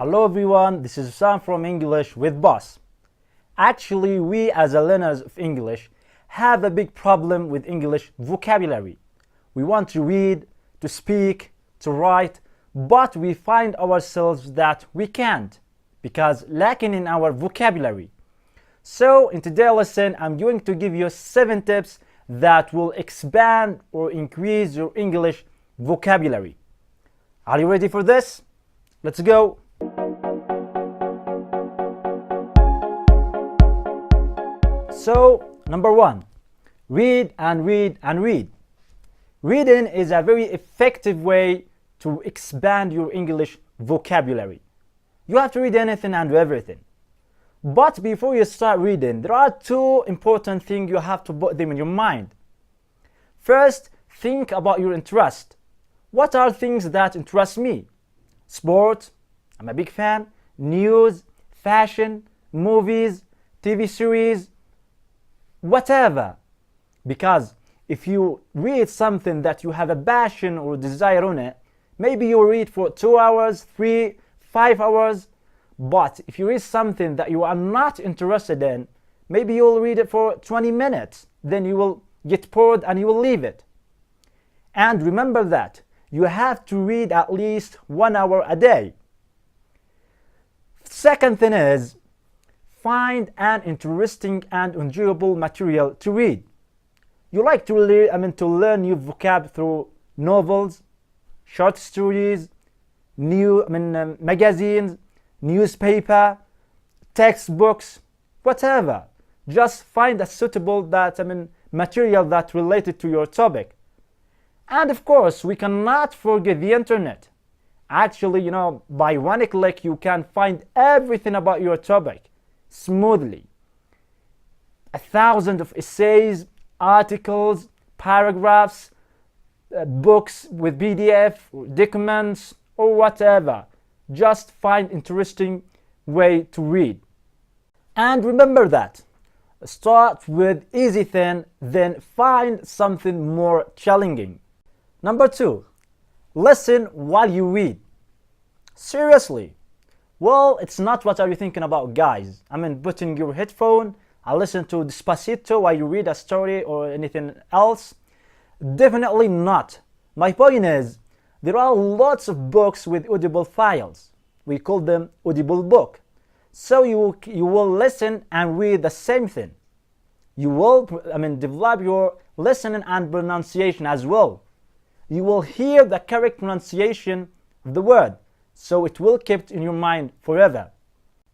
Hello everyone, this is Sam from English with Boss. Actually, we as learners of English have a big problem with English vocabulary. We want to read, to speak, to write, but we find ourselves that we can't because lacking in our vocabulary. So in today's lesson, I'm going to give you 7 tips that will expand or increase your English vocabulary. Are you ready for this? Let's go! So, number 1, read and read and read. Reading is a very effective way to expand your English vocabulary. You have to read anything and everything. But before you start reading, there are 2 important things you have to put them in your mind. First, think about your interest. What are things that interest me? Sport, I'm a big fan, news, fashion, movies, TV series, whatever. Because if you read something that you have a passion or desire on it, maybe you read for 2 hours, 3, 5 hours. But if you read something that you are not interested in, maybe you'll read it for 20 minutes. Then you will get bored and you will leave it. And remember that you have to read at least 1 hour a day. Second thing is, find an interesting and enjoyable material to read. You like to learn new vocab through novels, short stories, magazines, newspaper, textbooks, whatever. Just find a suitable material that related to your topic. And of course, we cannot forget the internet. Actually, by 1 click you can find everything about your topic smoothly. 1,000 of essays, articles, paragraphs, books with PDF, or documents, or whatever. Just find interesting way to read. And remember that. Start with easy thing, then find something more challenging. Number 2, listen while you read. Seriously. Well, it's not what are you thinking about, guys. Putting your headphone and listen to Despacito while you read a story or anything else. Definitely not. My point is, there are lots of books with audible files. We call them audible book. So you will listen and read the same thing. You will develop your listening and pronunciation as well. You will hear the correct pronunciation of the word, so it will keep in your mind forever.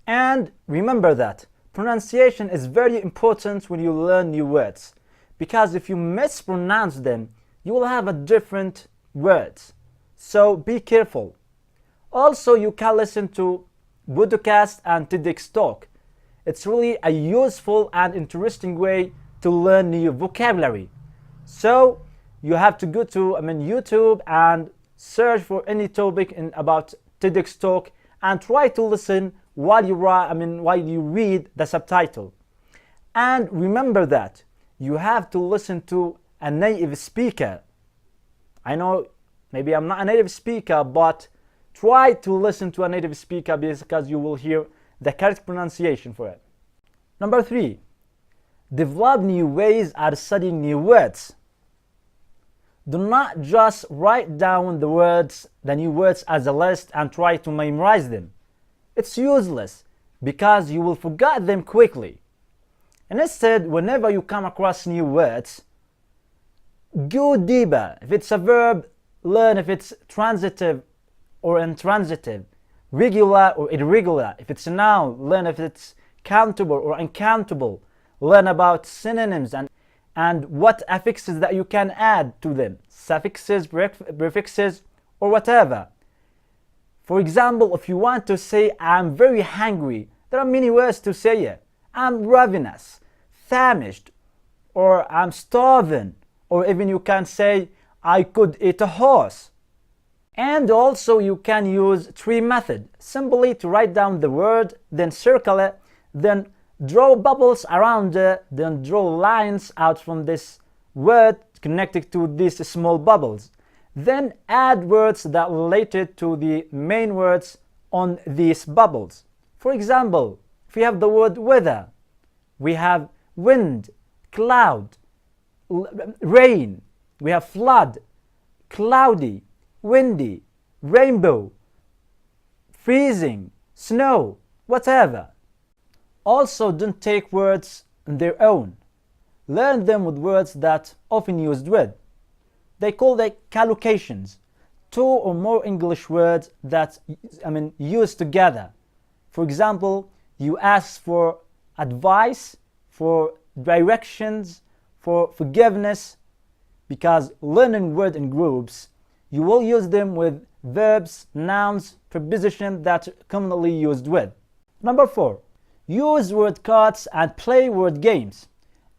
And remember that pronunciation is very important when you learn new words, because if you mispronounce them, you will have a different words. So be careful. Also, you can listen to podcast and TEDx talk. It's really a useful and interesting way to learn new vocabulary. So you have to go to YouTube and search for any topic about TEDx talk and try to listen while you read the subtitle. And remember that you have to listen to a native speaker. I know maybe I'm not a native speaker, but try to listen to a native speaker because you will hear the correct pronunciation for it. Number 3, develop new ways of studying new words. Do not just write down the new words as a list and try to memorize them. It's useless because you will forget them quickly. And instead, whenever you come across new words, go deeper. If it's a verb, learn if it's transitive or intransitive, regular or irregular. If it's a noun, learn if it's countable or uncountable. Learn about synonyms and what affixes that you can add to them, suffixes, prefixes, or whatever. For example, if you want to say I'm very hungry, there are many ways to say it. I'm ravenous, famished, or I'm starving, or even you can say I could eat a horse. And also you can use tree method, simply to write down the word, then circle it, then draw bubbles around it, then draw lines out from this word connected to these small bubbles. Then add words that related to the main words on these bubbles. For example, if we have the word weather, we have wind, cloud, rain, we have flood, cloudy, windy, rainbow, freezing, snow, whatever. Also, don't take words on their own. Learn them with words that often used with. They call them collocations, two or more English words that used together. For example, you ask for advice, for directions, for forgiveness. Because learning words in groups, you will use them with verbs, nouns, prepositions that are commonly used with. Number 4. Use word cards and play word games.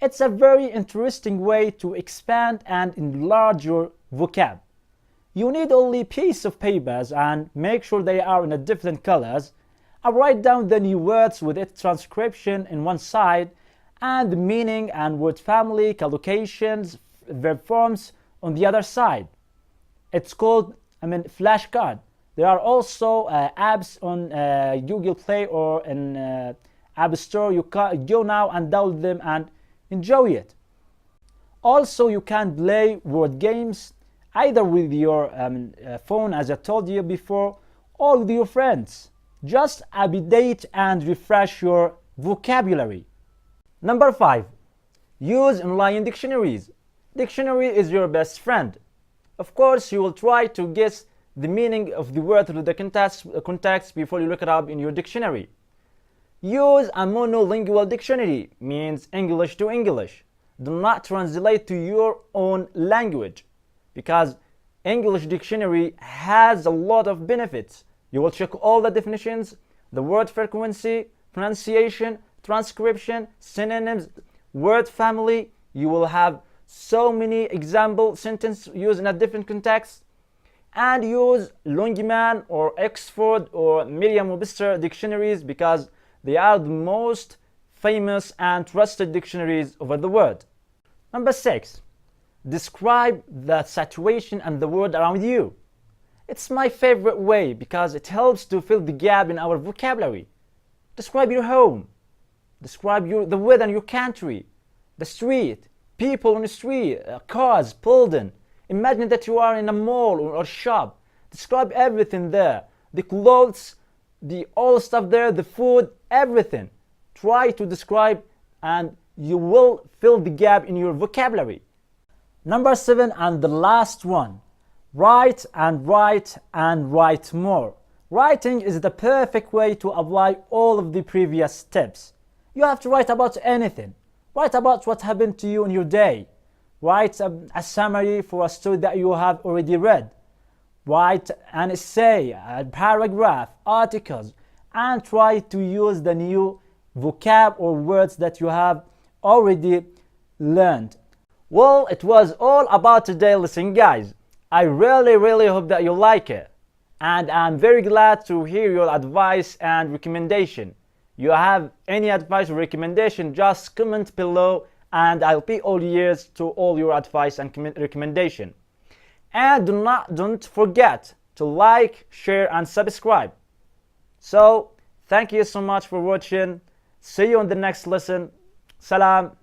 It's a very interesting way to expand and enlarge your vocab. You need only a piece of papers and make sure they are in a different colors, and write down the new words with its transcription in one side and the meaning and word family, collocations, verb forms on the other side. It's called flashcard. There are also apps on Google Play or in App Store. You can go now and download them and enjoy it. Also, you can play word games either with your phone, as I told you before, or with your friends. Just update and refresh your vocabulary. Number 5. Use online dictionaries. Dictionary is your best friend. Of course, you will try to guess the meaning of the word through the context before you look it up in your dictionary. Use a monolingual dictionary, means English to English. Do not translate to your own language, because English dictionary has a lot of benefits. You will check all the definitions, the word frequency, pronunciation, transcription, synonyms, word family. You will have so many example sentences used in a different context. And use Longman or Oxford or Merriam-Webster dictionaries, because they are the most famous and trusted dictionaries over the world. Number 6. Describe the situation and the world around you. It's my favorite way because it helps to fill the gap in our vocabulary. Describe your home. Describe the weather in your country, the street, people on the street, cars, building. Imagine that you are in a mall or a shop. Describe everything there. The clothes, all stuff there, the food, everything. Try to describe and you will fill the gap in your vocabulary. Number 7 and the last one. Write and write and write more. Writing is the perfect way to apply all of the previous steps. You have to write about anything. Write about what happened to you in your day. Write a summary for a story that you have already read. Write an essay, a paragraph, articles, and try to use the new vocab or words that you have already learned. Well, it was all about today's lesson, guys. I really hope that you like it. And I'm very glad to hear your advice and recommendation. You have any advice or recommendation, just comment below and I'll be all ears to all your advice and recommendation. And don't forget to like, share and subscribe. So, thank you so much for watching. See you on the next lesson. Salam.